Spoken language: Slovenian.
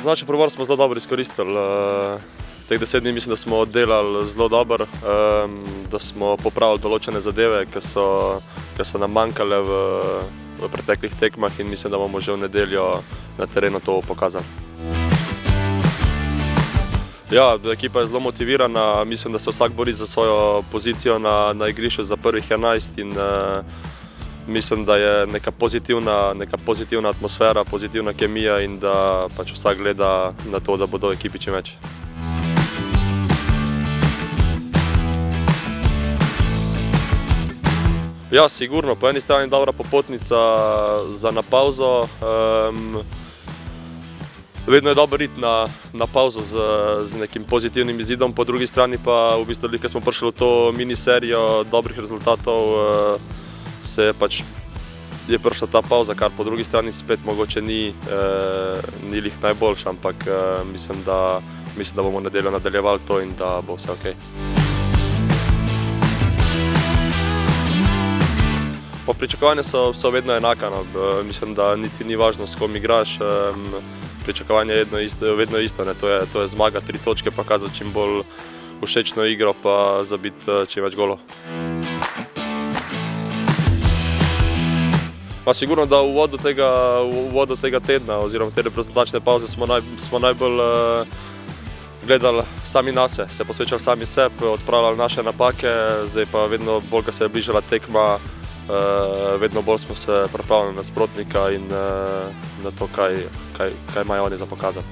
Znači pribor smo zelo dobro izkoristili. Teh 10 dni mislim, da smo oddelali zelo dobro, da smo popravili določene zadeve, ki so nam manjkale v preteklih tekmah in mislim, da bomo že v nedeljo na terenu to pokazali. Ja, ekipa je zelo motivirana, mislim, da se vsak bori za svojo pozicijo na igrišču za prvih 11 in mislim, da je neka pozitivna atmosfera, pozitivna kemija in da pač vsak gleda na to, da bodo v ekipi čim več. Ja, sigurno, po eni strani dobra popotnica za na pavzo. Vedno je dobro iti na pavzo z nekim pozitivnim izidom, po drugi strani pa v bistvu, ko smo prišli v to miniserijo dobrih rezultatov, je prišla ta pavza, kar po drugi strani spet mogoče ni lih najboljša, ampak mislim, da bomo nedeljo nadaljevali to in da bo vse okej. Pričakovanja so vedno enaka, no. Mislim, da niti ni važno, s kom igraš. Pričakovanje je vedno isto, ne. To je zmaga, 3 točke, pa kazati čim bolj všečno igro, pa zabiti čim več golov. Pa sigurno, da v uvodu tega tedna oziroma te reprezentančne pavze smo najbolj gledali sami nase, se posvečali sami sebi, odpravljali naše napake, zdaj pa vedno bolj, ko se je bližala tekma, vedno bolj smo se pripravljali na nasprotnika in na to, kaj imajo oni za pokazati.